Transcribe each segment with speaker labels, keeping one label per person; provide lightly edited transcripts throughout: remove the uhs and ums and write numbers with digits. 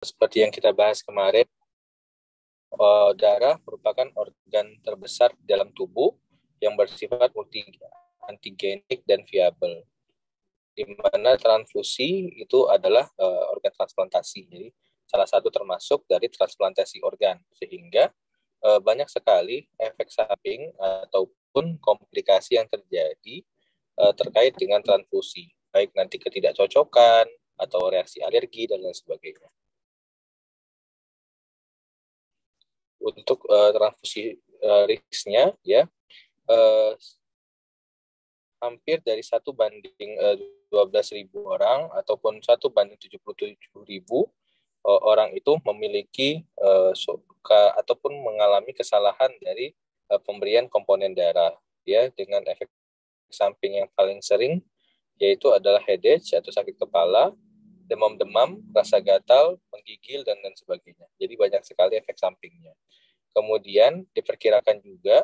Speaker 1: seperti yang kita bahas kemarin, darah merupakan organ terbesar dalam tubuh yang bersifat multi antigenik dan viabel, di mana transfusi itu adalah organ transplantasi. Jadi salah satu termasuk dari transplantasi organ, sehingga banyak sekali efek samping ataupun komplikasi yang terjadi terkait dengan transfusi, baik nanti ketidakcocokan atau reaksi alergi dan lain sebagainya. Untuk transfusi risknya ya hampir dari 1:12.000 orang ataupun 1:77.000 orang itu memiliki ataupun mengalami kesalahan dari pemberian komponen darah ya, dengan efek samping yang paling sering yaitu adalah headache atau sakit kepala, demam-demam, rasa gatal, menggigil dan lain sebagainya. Jadi banyak sekali efek sampingnya. Kemudian diperkirakan juga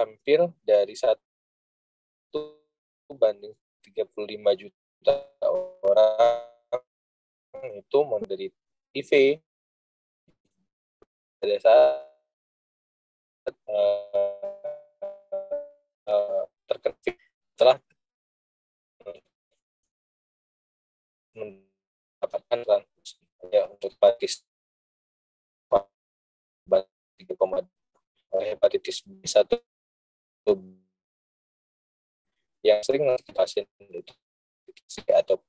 Speaker 1: hampir dari 1:35 juta orang itu menderita HIV pada saat terkena setelah mendapatkan transfusi ya, untuk hepatitis B1 yang sering pasien itu atau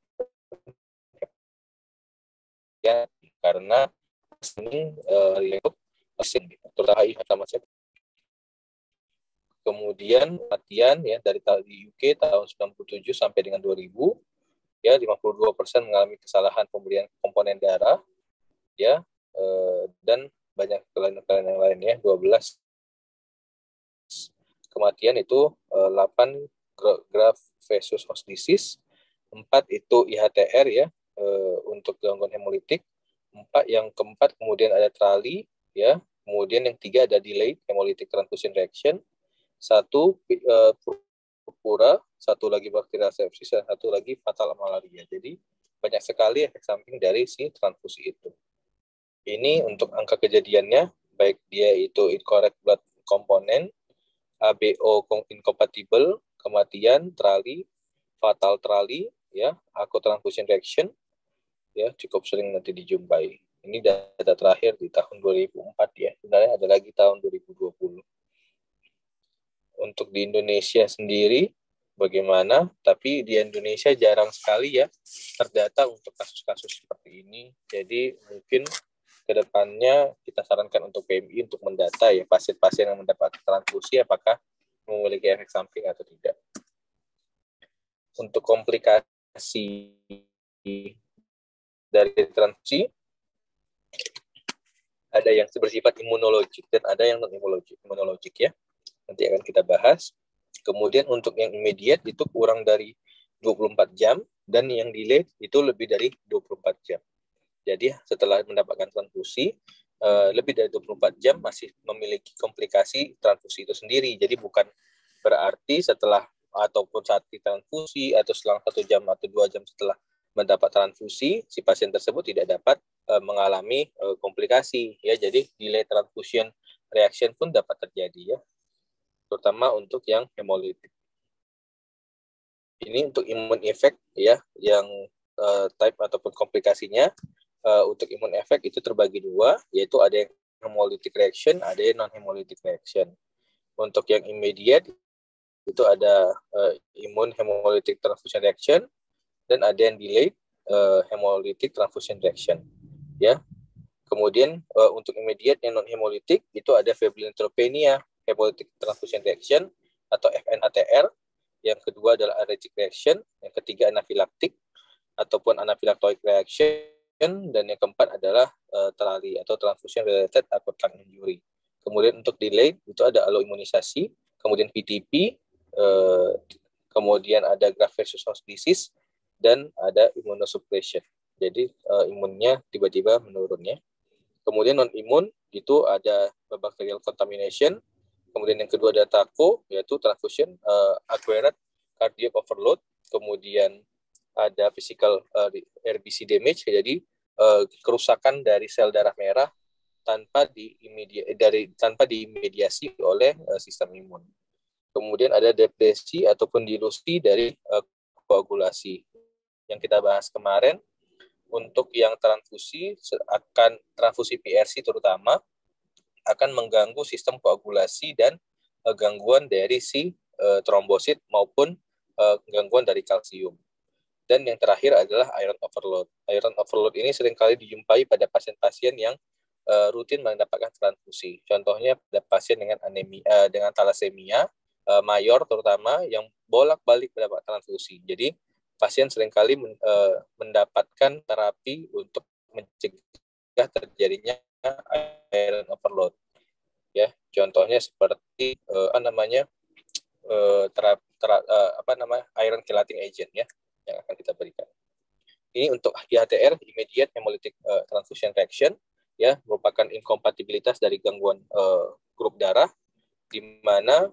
Speaker 1: ya karena ini terutama HIV sama sekali. Kemudian kematian ya dari di UK tahun 97 sampai dengan 2000 ya 52% mengalami kesalahan pemberian komponen darah ya, dan banyak kelainan yang lain ya. 12 kematian itu 8 graft-versus host disease, 4 itu IHTR ya, untuk gangguan hemolitik, yang keempat kemudian ada trali ya, kemudian yang 3 ada delayed hemolytic transfusion reaction, 1 purpura, 1 lagi bakterial sepsis, dan 1 lagi fatal malaria. Jadi banyak sekali efek samping dari si transfusi itu. Ini untuk angka kejadiannya, baik dia itu incorrect blood component, ABO incompatible, kematian, trali, fatal trali, ya, acute transfusion reaction, ya, cukup sering nanti dijumpai. Ini data terakhir di tahun 2004 ya, sebenarnya ada lagi tahun 2020. Untuk di Indonesia sendiri, bagaimana? Tapi di Indonesia jarang sekali ya terdata untuk kasus-kasus seperti ini. Jadi mungkin kedepannya kita sarankan untuk PMI untuk mendata ya pasien-pasien yang mendapat transfusi apakah memiliki efek samping atau tidak. Untuk komplikasi dari transfusi ada yang bersifat imunologik dan ada yang non imunologik ya. Nanti akan kita bahas. Kemudian untuk yang immediate itu kurang dari 24 jam dan yang delayed itu lebih dari 24 jam. Jadi setelah mendapatkan transfusi lebih dari 24 jam masih memiliki komplikasi transfusi itu sendiri. Jadi bukan berarti setelah ataupun saat ditransfusi atau selang 1 jam atau 2 jam setelah mendapat transfusi si pasien tersebut tidak dapat mengalami komplikasi ya. Jadi delay transfusion reaction pun dapat terjadi ya, terutama untuk yang hemolytic. Ini untuk immune effect ya, yang type ataupun komplikasinya. Untuk immune effect itu terbagi 2, yaitu ada yang hemolytic reaction, ada yang non-hemolytic reaction. Untuk yang immediate itu ada immune hemolytic transfusion reaction dan ada yang delayed hemolytic transfusion reaction. Ya. Kemudian untuk immediate yang non-hemolytic itu ada febrile neutropenia hemolytic transfusion reaction atau FNATR. Yang kedua adalah allergic reaction, yang ketiga anafilaktik ataupun anaphylactoic reaction, dan yang keempat adalah trali atau transfusion related acute lung injury. Kemudian untuk delayed itu ada alloimunisasi, kemudian VTP, kemudian ada graft versus host disease, dan ada immunosuppression. Jadi imunnya tiba-tiba menurun ya. Kemudian non-imun itu ada bacterial contamination. Kemudian yang kedua ada TACO, yaitu transfusion acquired cardiac overload. Kemudian ada physical RBC damage, jadi kerusakan dari sel darah merah tanpa dimediasi oleh sistem imun. Kemudian ada depresi ataupun dilusi dari koagulasi. Yang kita bahas kemarin, untuk yang transfusi PRC terutama akan mengganggu sistem koagulasi dan gangguan dari si trombosit maupun gangguan dari kalsium. Dan yang terakhir adalah iron overload. Iron overload ini seringkali dijumpai pada pasien-pasien yang rutin mendapatkan transfusi. Contohnya pada pasien dengan anemia, dengan thalassemia mayor terutama yang bolak-balik mendapat transfusi. Jadi pasien seringkali mendapatkan terapi untuk mencegah terjadinya iron overload. Ya, contohnya seperti iron chelating agent ya yang akan kita berikan. Ini untuk IHTR, immediate hemolytic transfusion reaction, ya, merupakan inkompatibilitas dari gangguan grup darah, di mana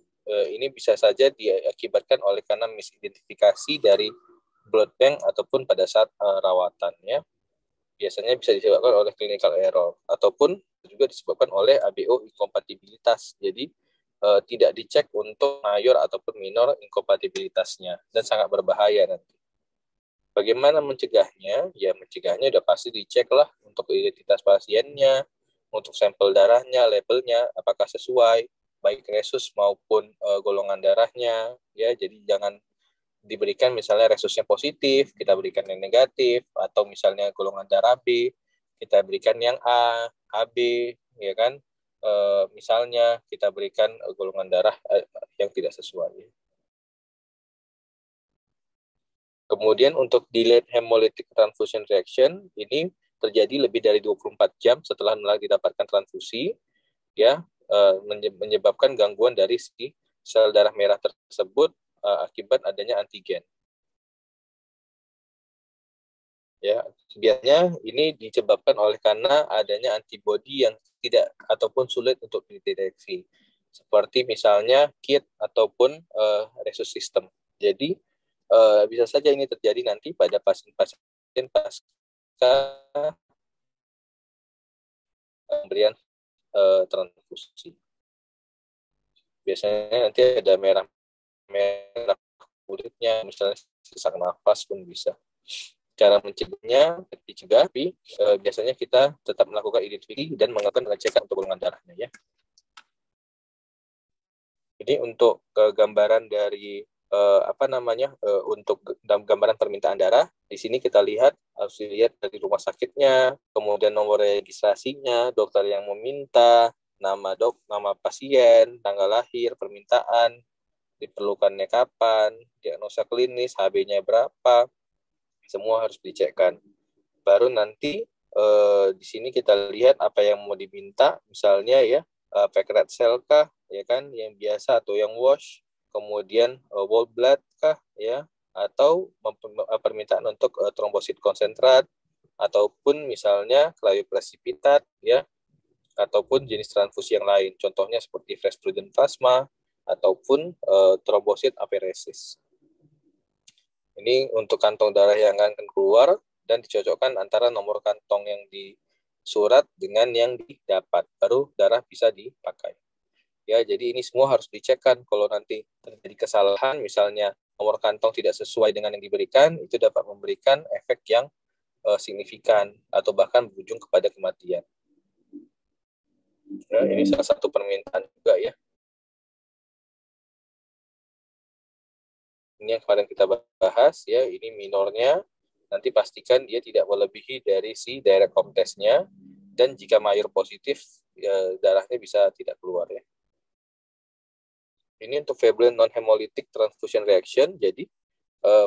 Speaker 1: ini bisa saja diakibatkan oleh karena misidentifikasi dari blood bank ataupun pada saat rawatan, ya. Biasanya bisa disebabkan oleh clinical error ataupun juga disebabkan oleh ABO inkompatibilitas. Jadi tidak dicek untuk mayor ataupun minor inkompatibilitasnya dan sangat berbahaya nanti. Bagaimana mencegahnya? Ya mencegahnya udah pasti dicek lah untuk identitas pasiennya, untuk sampel darahnya, labelnya, apakah sesuai, baik resus maupun golongan darahnya. Ya, jadi jangan diberikan misalnya resusnya positif, kita berikan yang negatif, atau misalnya golongan darah B, kita berikan yang A, AB, ya kan? Misalnya kita berikan golongan darah yang tidak sesuai. Kemudian untuk delayed hemolytic transfusion reaction, ini terjadi lebih dari 24 jam setelah didapatkan transfusi, ya, menyebabkan gangguan dari si sel darah merah tersebut akibat adanya antigen. Ya, biasanya ini disebabkan oleh karena adanya antibodi yang tidak ataupun sulit untuk dideteksi, seperti misalnya KIT ataupun resus system. Jadi bisa saja ini terjadi nanti pada pasien-pasien pasca pemberian transfusi. Biasanya nanti ada merah kulitnya, misalnya sesak nafas pun bisa. Cara mencegahnya, tapi biasanya kita tetap melakukan identifikasi dan melakukan pengecekan untuk golongan darahnya, ya. Jadi untuk gambaran dari untuk gambaran permintaan darah, di sini kita harus dilihat dari rumah sakitnya, kemudian nomor registrasinya, dokter yang meminta, nama pasien, tanggal lahir, permintaan, diperlukannya kapan, diagnosa klinis, HB-nya berapa, semua harus dicekkan. Baru nanti di sini kita lihat apa yang mau diminta, misalnya ya pack red cell kah, ya kan, yang biasa atau yang wash, kemudian whole blood kah, ya, atau permintaan untuk trombosit konsentrat, ataupun misalnya krioprecipitat, ya, ataupun jenis transfusi yang lain, contohnya seperti fresh frozen plasma ataupun trombosit aferesis. Ini untuk kantong darah yang akan keluar dan dicocokkan antara nomor kantong yang di surat dengan yang didapat, baru darah bisa dipakai. Ya, jadi ini semua harus dicekkan. Kalau nanti terjadi kesalahan, misalnya nomor kantong tidak sesuai dengan yang diberikan, itu dapat memberikan efek yang signifikan atau bahkan berujung kepada kematian. Nah, ini salah satu permintaan juga, ya. Ini yang kemarin kita bahas, ya. Ini minornya. Nanti pastikan dia tidak melebihi dari si direct home test-nya, dan jika mayor positif, ya, darahnya bisa tidak keluar, ya. Ini untuk febrile non-hemolytic transfusion reaction. Jadi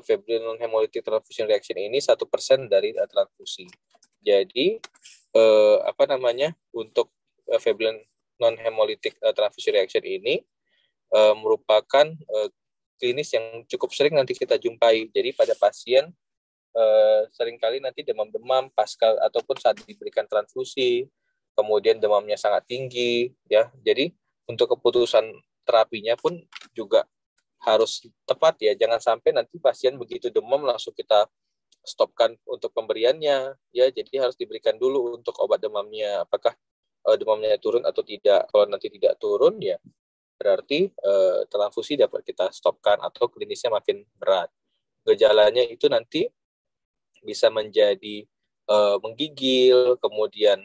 Speaker 1: febrile non-hemolytic transfusion reaction ini 1% dari transfusi. Jadi untuk febrile non-hemolytic transfusion reaction ini merupakan klinis yang cukup sering nanti kita jumpai. Jadi pada pasien seringkali nanti demam-demam pasca ataupun saat diberikan transfusi, kemudian demamnya sangat tinggi, ya. Jadi untuk keputusan terapinya pun juga harus tepat, ya. Jangan sampai nanti pasien begitu demam langsung kita stopkan untuk pemberiannya, ya. Jadi harus diberikan dulu untuk obat demamnya, apakah demamnya turun atau tidak. Kalau nanti tidak turun, ya berarti transfusi dapat kita stopkan atau klinisnya makin berat. Gejalanya itu nanti bisa menjadi menggigil, kemudian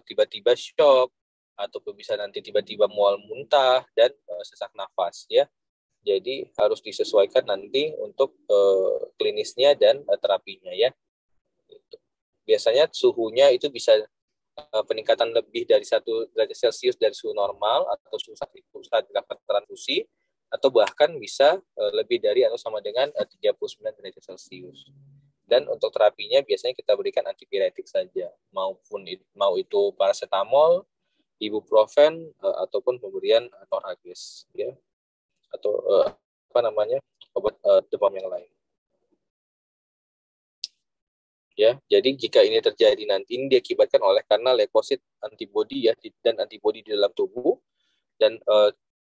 Speaker 1: tiba-tiba shock, ataupun bisa nanti tiba-tiba mual muntah dan sesak nafas, ya. Jadi harus disesuaikan nanti untuk klinisnya dan terapinya, ya. Biasanya suhunya itu bisa peningkatan lebih dari 1 derajat Celcius dari suhu normal atau suhu saat dilakukan transfusi, atau bahkan bisa lebih dari atau sama dengan 39 derajat Celcius. Dan untuk terapinya biasanya kita berikan antipiretik saja, mau itu paracetamol, ibuprofen, ataupun pemberian Noragis, ya, atau obat demam yang lain. Ya, jadi jika ini terjadi nanti, ini diakibatkan karena leukosit antibodi, ya, dan antibodi di dalam tubuh dan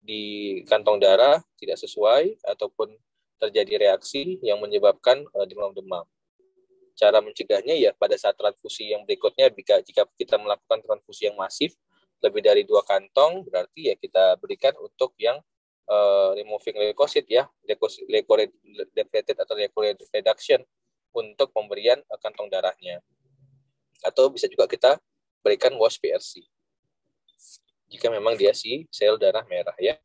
Speaker 1: di kantong darah tidak sesuai ataupun terjadi reaksi yang menyebabkan demam-demam. Cara mencegahnya, ya, pada saat transfusi yang berikutnya, jika kita melakukan transfusi yang masif lebih dari 2 kantong, berarti ya kita berikan untuk yang removing leukosit, ya, leukoreducted atau leukoreduction reduction untuk pemberian kantong darahnya. Atau bisa juga kita berikan wash PRC jika memang dia sel darah merah, ya.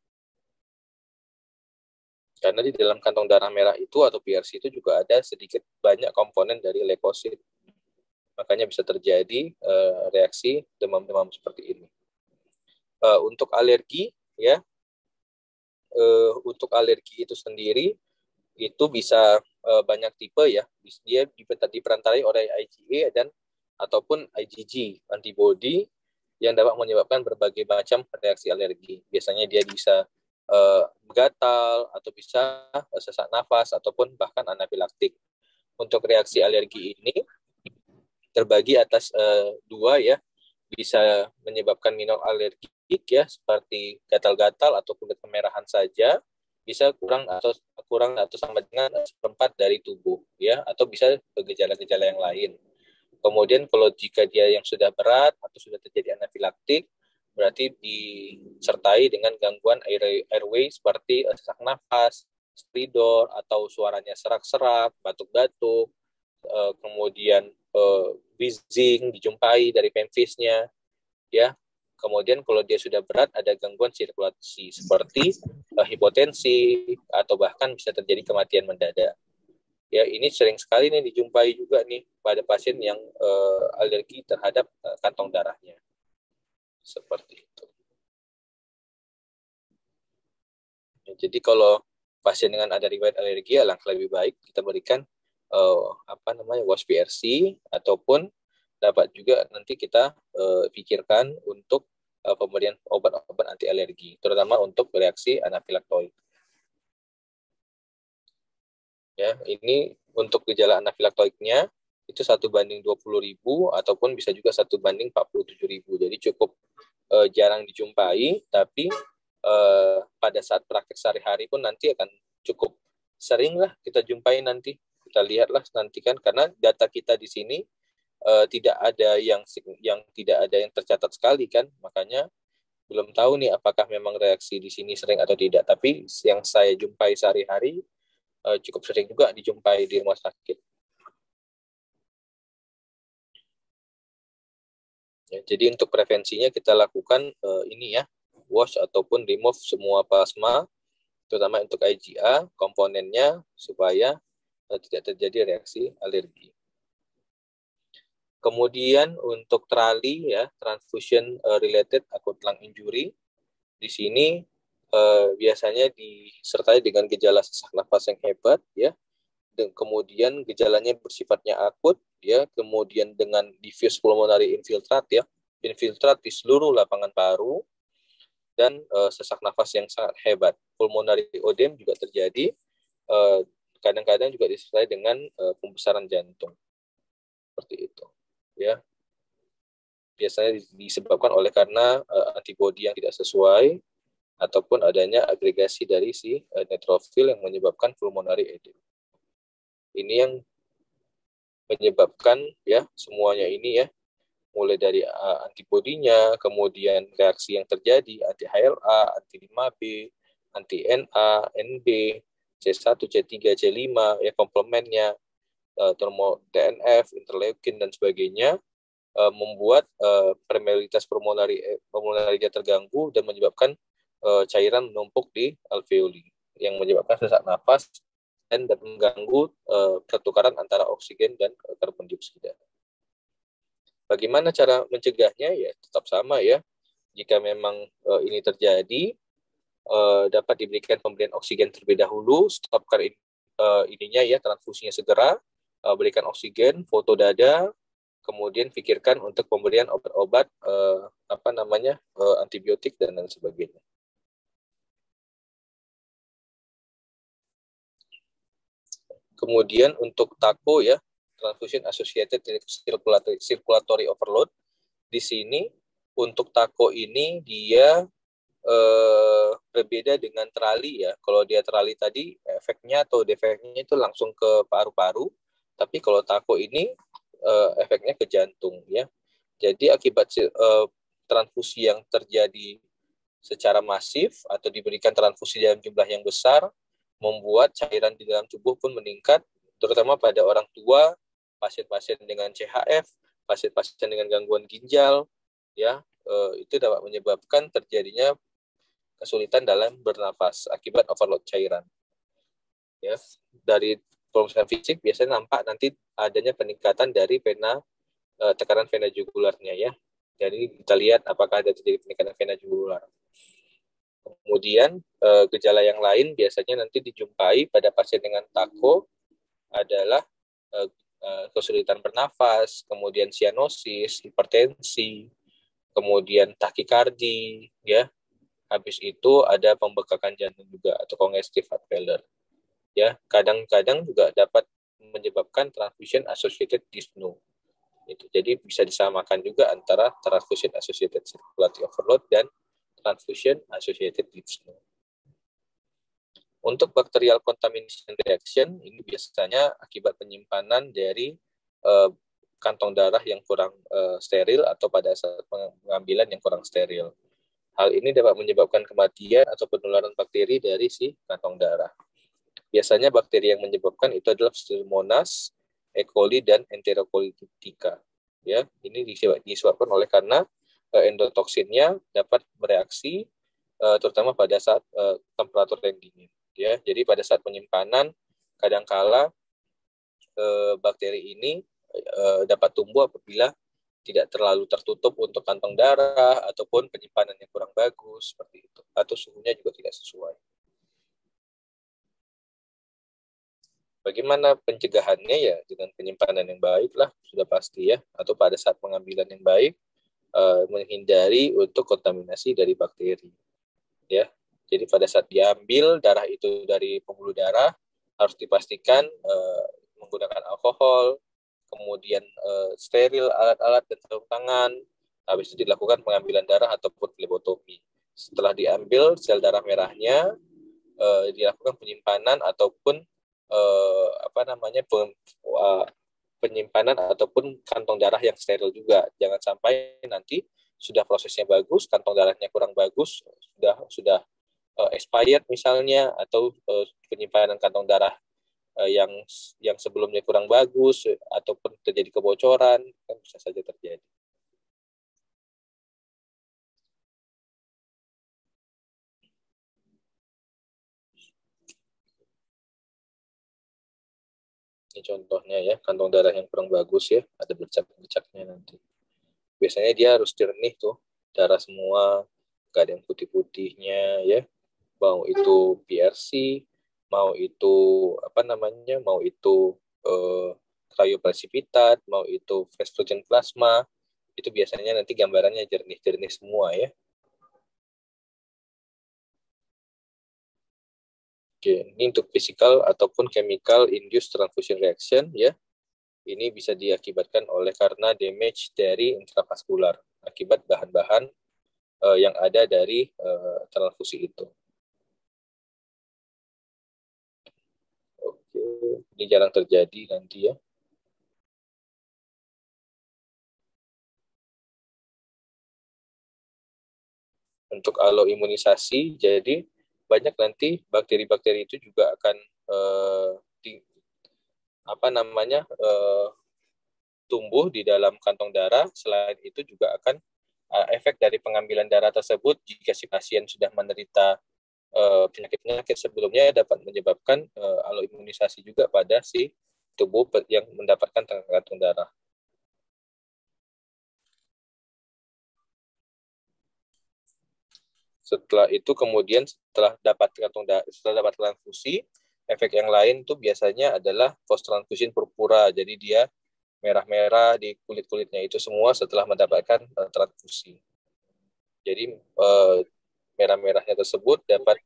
Speaker 1: Karena di dalam kantong darah merah itu atau PRC itu juga ada sedikit banyak komponen dari leukosit. Makanya bisa terjadi reaksi demam-demam seperti ini. Untuk alergi, ya, untuk alergi itu sendiri itu bisa banyak tipe, ya. Dia diperantarai oleh IgE dan ataupun IgG, antibody yang dapat menyebabkan berbagai macam reaksi alergi. Biasanya dia bisa gatal atau bisa sesak nafas ataupun bahkan anafilaktik. Untuk reaksi alergi ini terbagi atas 2, ya. Bisa menyebabkan minor alergik, ya, seperti gatal-gatal atau kulit kemerahan saja, bisa kurang atau sama dengan 1/4 dari tubuh, ya, atau bisa gejala-gejala yang lain. Kemudian kalau jika dia yang sudah berat atau sudah terjadi anafilaktik, berarti disertai dengan gangguan airway seperti sesak nafas, stridor, atau suaranya serak-serak, batuk-batuk, kemudian wheezing dijumpai dari pemphisnya, ya. Kemudian kalau dia sudah berat, ada gangguan sirkulasi seperti hipotensi atau bahkan bisa terjadi kematian mendadak. Ya, ini sering sekali nih dijumpai juga nih pada pasien yang alergi terhadap kantong darahnya. Seperti itu. Ya, jadi kalau pasien dengan ada riwayat alergi, alangkah lebih baik kita berikan wash PRC, ataupun dapat juga nanti kita pikirkan untuk pemberian obat-obat anti alergi, terutama untuk reaksi anafilaktoik. Ya, ini untuk gejala anafilaktoiknya itu 1/20.000 ataupun bisa juga 1/47.000. Jadi cukup jarang dijumpai, tapi pada saat praktek sehari-hari pun nanti akan cukup sering lah kita jumpai nanti. Kita lihatlah nanti kan, karena data kita di sini tidak ada yang tidak ada yang tercatat sekali kan, makanya belum tahu nih apakah memang reaksi di sini sering atau tidak. Tapi yang saya jumpai sehari-hari cukup sering juga dijumpai di rumah sakit. Ya, jadi untuk prevensinya kita lakukan ini, ya, wash ataupun remove semua plasma, terutama untuk IgA komponennya, supaya tidak terjadi reaksi alergi. Kemudian untuk TRALI, ya, transfusion related acute lung injury, di sini biasanya disertai dengan gejala sesak nafas yang hebat, ya. Dan kemudian gejalanya bersifatnya akut, ya, kemudian dengan diffuse pulmonary infiltrate, ya, infiltrat di seluruh lapangan paru, dan sesak nafas yang sangat hebat. Pulmonary odem juga terjadi, kadang-kadang juga disertai dengan pembesaran jantung. Seperti itu, ya. Biasanya disebabkan karena antibodi yang tidak sesuai ataupun adanya agregasi dari si neutrofil yang menyebabkan pulmonary edema. Ini yang menyebabkan ya semuanya ini ya, mulai dari antibodinya, kemudian reaksi yang terjadi anti HLA, anti 5B, anti NA, NB, C1, C3, C5 ya komplemennya, termo TNF, interleukin dan sebagainya, membuat permeabilitas pulmonarinya terganggu dan menyebabkan cairan menumpuk di alveoli yang menyebabkan sesak nafas dan mengganggu pertukaran antara oksigen dan karbon dioksida. Bagaimana cara mencegahnya? Ya tetap sama ya. Jika memang ini terjadi, dapat diberikan pemberian oksigen terlebih dahulu, stopkan ininya ya, transfusinya segera, berikan oksigen, foto dada, kemudian pikirkan untuk pemberian obat-obat antibiotik dan lain sebagainya. Kemudian untuk TACO ya, transfusion associated circulatory overload, di sini untuk TACO ini dia berbeda dengan trali ya. Kalau dia trali tadi efeknya atau defeknya itu langsung ke paru-paru, tapi kalau TACO ini efeknya ke jantung ya. Jadi akibat transfusi yang terjadi secara masif atau diberikan transfusi dalam jumlah yang besar, membuat cairan di dalam tubuh pun meningkat, terutama pada orang tua, pasien-pasien dengan CHF, pasien-pasien dengan gangguan ginjal, ya itu dapat menyebabkan terjadinya kesulitan dalam bernafas akibat overload cairan. Ya, dari pemeriksaan fisik biasanya nampak nanti adanya peningkatan dari tekanan vena jugularnya ya. Jadi kita lihat apakah ada terjadi peningkatan vena jugular. Kemudian gejala yang lain biasanya nanti dijumpai pada pasien dengan TACO adalah kesulitan bernafas, kemudian sianosis, hipertensi, kemudian takikardi, ya. Habis itu ada pembekakan jantung juga atau congestive heart failure. Ya, kadang-kadang juga dapat menyebabkan transfusion associated dyspnea. Itu. Jadi bisa disamakan juga antara transfusion associated circulatory overload dan transfusion associated dyspnea. Untuk bacterial contamination reaction ini biasanya akibat penyimpanan dari kantong darah yang kurang steril atau pada saat pengambilan yang kurang steril. Hal ini dapat menyebabkan kematian atau penularan bakteri dari si kantong darah. Biasanya bakteri yang menyebabkan itu adalah Pseudomonas, E. coli, dan Enterocolitica. Ya, ini disebabkan oleh karena endotoksinnya dapat bereaksi terutama pada saat temperatur yang dingin. Ya, jadi pada saat penyimpanan kadangkala bakteri ini dapat tumbuh apabila tidak terlalu tertutup untuk kantong darah ataupun penyimpanan yang kurang bagus seperti itu atau suhunya juga tidak sesuai. Bagaimana pencegahannya ya dengan penyimpanan yang baik lah sudah pasti ya atau pada saat pengambilan yang baik menghindari untuk kontaminasi dari bakteri ya. Jadi pada saat diambil darah itu dari pembuluh darah harus dipastikan menggunakan alkohol, kemudian steril alat-alat dan sarung tangan. Habis itu dilakukan pengambilan darah ataupun flebotomi. Setelah diambil sel darah merahnya, dilakukan penyimpanan ataupun penyimpanan ataupun kantong darah yang steril juga. Jangan sampai nanti sudah prosesnya bagus, kantong darahnya kurang bagus, sudah expired misalnya, atau penyimpanan kantong darah yang sebelumnya kurang bagus ataupun terjadi kebocoran, kan bisa saja terjadi. Ini contohnya ya, kantong darah yang kurang bagus ya, ada bercak-bercaknya nanti. Biasanya dia harus jernih tuh, darah semua, nggak ada yang putih-putihnya ya. Mau itu PRC, mau itu mau itu krioprecipitat, mau itu fluorescent plasma, itu biasanya nanti gambarannya jernih-jernih semua ya. Oke, ini untuk physical ataupun chemical induced transfusion reaction ya. Ini bisa diakibatkan oleh karena damage dari intravaskular akibat bahan-bahan yang ada dari transfusi itu. Oke, ini jarang terjadi nanti ya. untuk aloimunisasi. Jadi banyak nanti bakteri-bakteri itu juga akan tumbuh di dalam kantong darah. Selain itu juga akan efek dari pengambilan darah tersebut jika si pasien sudah menderita penyakit-penyakit sebelumnya dapat menyebabkan aloimunisasi juga pada si tubuh yang mendapatkan kantong darah. Setelah itu kemudian setelah dapat transfusi, efek yang lain tuh biasanya adalah post transfusion purpura. Jadi dia merah-merah di kulit-kulitnya itu semua setelah mendapatkan transfusi. Jadi merah-merahnya tersebut dapat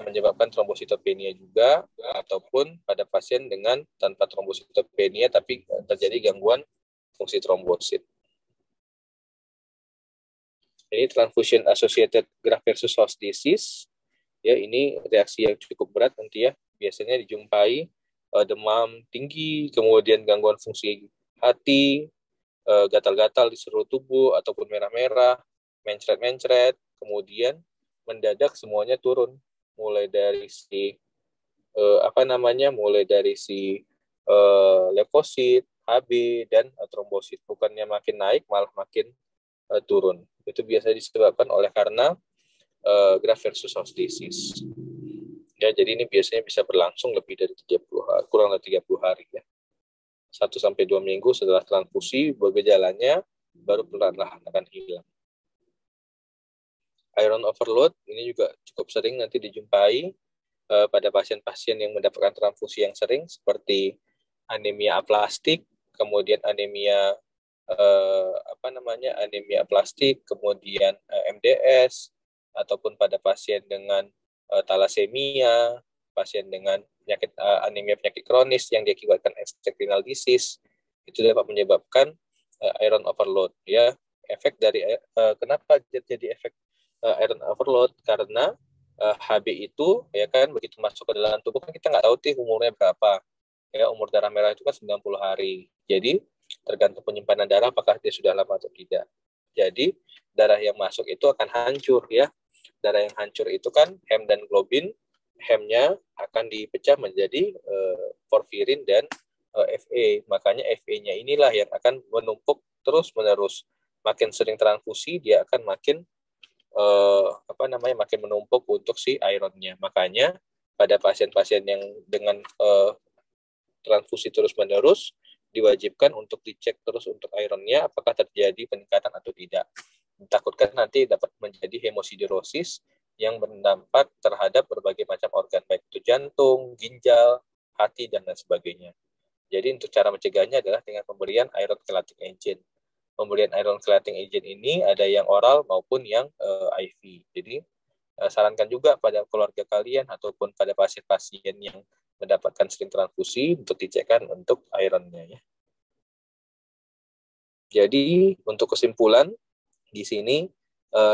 Speaker 1: menyebabkan trombositopenia juga, ataupun pada pasien dengan tanpa trombositopenia tapi terjadi gangguan fungsi trombosit. Ini transfusion associated graft versus host disease. Ya, ini reaksi yang cukup berat nanti ya. Biasanya dijumpai demam tinggi, kemudian gangguan fungsi hati, gatal-gatal di seluruh tubuh ataupun merah-merah, mencret-mencret, kemudian mendadak semuanya turun, mulai dari si leukosit, HB dan trombosit. Bukannya makin naik, malah makin turun. Itu biasa disebabkan oleh karena graft versus host disease. Ya, jadi ini biasanya bisa berlangsung lebih dari 30 hari, kurang dari 30 hari ya. 1-2 minggu setelah transfusi, gejalanya baru perlahan-lahan akan hilang. Iron overload ini juga cukup sering nanti dijumpai pada pasien-pasien yang mendapatkan transfusi yang sering, seperti anemia aplastik, kemudian anemia anemia aplastik, kemudian MDS, ataupun pada pasien dengan thalassemia, pasien dengan penyakit anemia penyakit kronis yang diakibatkan end-stage renal disease, itu dapat menyebabkan iron overload. Ya, efek dari kenapa jadi efek iron overload? Karena HB itu ya kan begitu masuk ke dalam tubuh kan kita nggak tahu umurnya berapa. Ya, umur darah merah itu kan 90 hari. Jadi tergantung penyimpanan darah apakah dia sudah lama atau tidak. Jadi darah yang masuk itu akan hancur ya. Darah yang hancur itu kan hem dan globin, hemnya akan dipecah menjadi porfirin dan Fe. Makanya Fe-nya inilah yang akan menumpuk terus-menerus. Makin sering transfusi dia akan makin makin menumpuk untuk si ironnya. Makanya pada pasien-pasien yang dengan transfusi terus-menerus diwajibkan untuk dicek terus untuk ironnya apakah terjadi peningkatan atau tidak. Ditakutkan nanti dapat menjadi hemosiderosis yang berdampak terhadap berbagai macam organ, baik itu jantung, ginjal, hati, dan lain sebagainya. Jadi untuk cara mencegahnya adalah dengan pemberian iron chelating agent. Pemberian iron chelating agent ini ada yang oral maupun yang IV. Jadi sarankan juga pada keluarga kalian ataupun pada pasien-pasien yang mendapatkan sering transfusi untuk dicekkan untuk ironnya ya. Jadi untuk kesimpulan di sini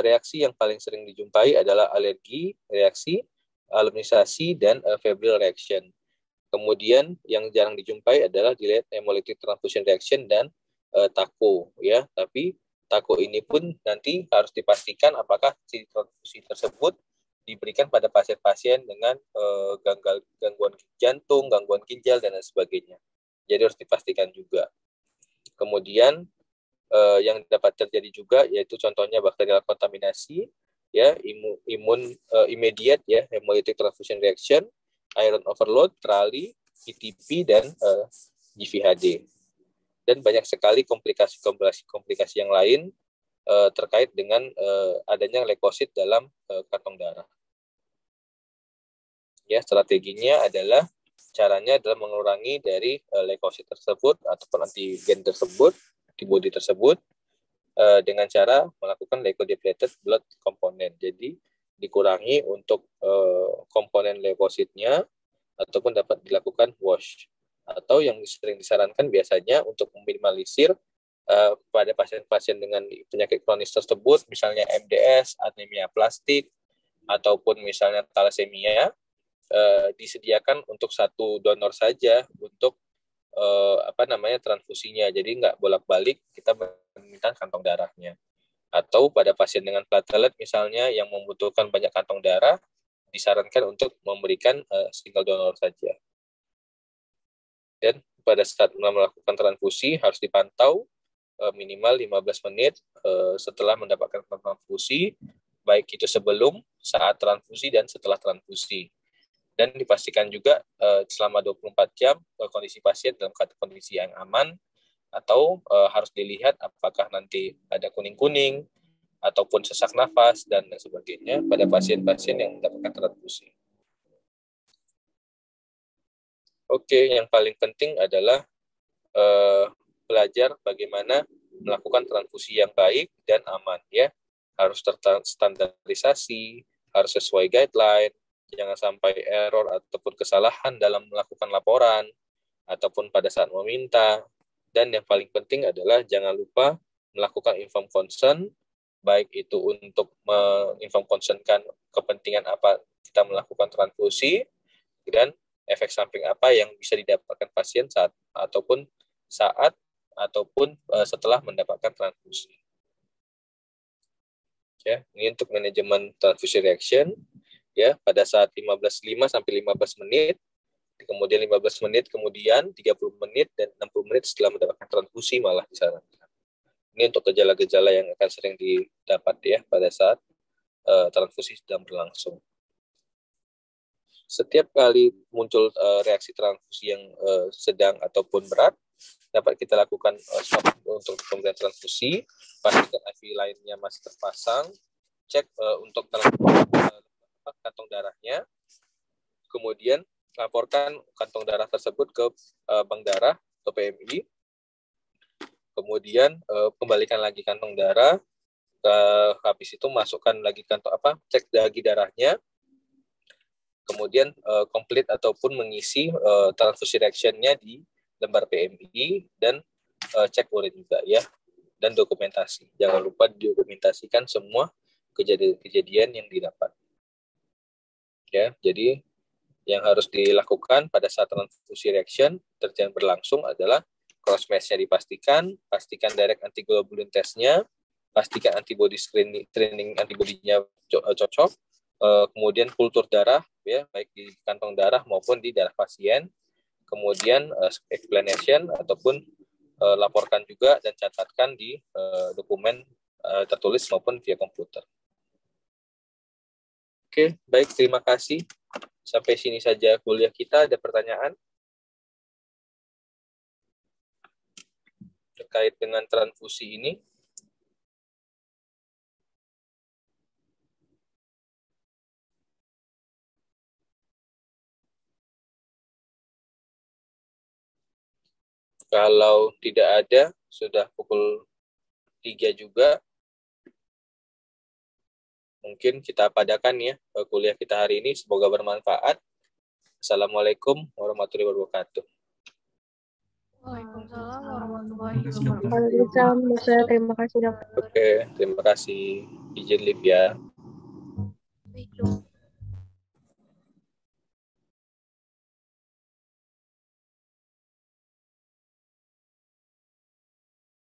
Speaker 1: reaksi yang paling sering dijumpai adalah alergi, reaksi, aluminisasi, dan febrile reaction. Kemudian yang jarang dijumpai adalah delayed hemolytic transfusion reaction dan TACO ya. Tapi TACO ini pun nanti harus dipastikan apakah si transfusi tersebut diberikan pada pasien-pasien dengan gangguan jantung, gangguan ginjal, dan lain sebagainya. Jadi harus dipastikan juga. Kemudian yang dapat terjadi juga yaitu contohnya bakterial kontaminasi, ya, immediate ya, hemolytic transfusion reaction, iron overload, TRALI, PTP, dan GVHD. Dan banyak sekali komplikasi yang lain terkait dengan adanya leukosit dalam kantong darah. Ya, strateginya adalah caranya adalah mengurangi dari leukosit tersebut ataupun antigen tersebut, antibodi tersebut dengan cara melakukan leukodepleted blood component. Jadi dikurangi untuk komponen leukositnya ataupun dapat dilakukan wash. Atau yang sering disarankan biasanya untuk meminimalisir pada pasien-pasien dengan penyakit kronis tersebut, misalnya MDS, anemia aplastik, ataupun misalnya thalassemia, disediakan untuk satu donor saja untuk transfusinya. Jadi nggak bolak-balik kita meminta kantong darahnya. Atau pada pasien dengan platelet misalnya yang membutuhkan banyak kantong darah, disarankan untuk memberikan single donor saja. Dan pada saat melakukan transfusi harus dipantau minimal 15 menit setelah mendapatkan transfusi, baik itu sebelum, saat transfusi, dan setelah transfusi. Dan dipastikan juga selama 24 jam kondisi pasien dalam kondisi yang aman, atau harus dilihat apakah nanti ada kuning-kuning, ataupun sesak nafas, dan sebagainya pada pasien-pasien yang mendapatkan transfusi. Oke, yang paling penting adalah belajar bagaimana melakukan transfusi yang baik dan aman, ya. Harus terstandarisasi, harus sesuai guideline, jangan sampai error ataupun kesalahan dalam melakukan laporan ataupun pada saat meminta. Dan yang paling penting adalah jangan lupa melakukan informed consent, baik itu untuk menginform consentkan kepentingan apa kita melakukan transfusi dan efek samping apa yang bisa didapatkan pasien saat setelah mendapatkan transfusi. Ya, ini untuk manajemen transfusi reaction, ya, pada saat 5 sampai 15 menit, kemudian 15 menit, kemudian 30 menit dan 60 menit setelah mendapatkan transfusi malah disarankan. Ini untuk gejala-gejala yang akan sering didapat, ya, pada saat transfusi sedang berlangsung. Setiap kali muncul reaksi transfusi yang sedang ataupun berat, dapat kita lakukan stop untuk pemberian transfusi, pastikan IV lainnya masih terpasang, cek untuk kantong darahnya, kemudian laporkan kantong darah tersebut ke bank darah atau PMI, kemudian kembalikan lagi kantong darah, habis itu masukkan lagi cek lagi darahnya, kemudian komplit ataupun mengisi transfusi reaction-nya di lembar PMI dan cek urin juga, ya, dan dokumentasi. Jangan lupa dokumentasikan semua kejadian yang didapat. Ya, jadi yang harus dilakukan pada saat transfusi reaction terjadi berlangsung adalah cross match-nya pastikan direct antiglobulin test-nya, pastikan antibody screening antibody-nya cocok, kemudian kultur darah, ya, baik di kantong darah maupun di darah pasien, kemudian explanation ataupun laporkan juga dan catatkan di dokumen tertulis maupun via komputer. Oke, baik, terima kasih. Sampai sini saja kuliah kita. Ada pertanyaan terkait dengan transfusi ini? Kalau tidak ada, sudah pukul 3 juga. Mungkin kita padakan, ya, kuliah kita hari ini. Semoga bermanfaat. Assalamualaikum warahmatullahi wabarakatuh.
Speaker 2: Waalaikumsalam warahmatullahi wabarakatuh.
Speaker 3: Waalaikumsalam, terima kasih, Dok.
Speaker 1: Oke, terima kasih. Izin live, ya.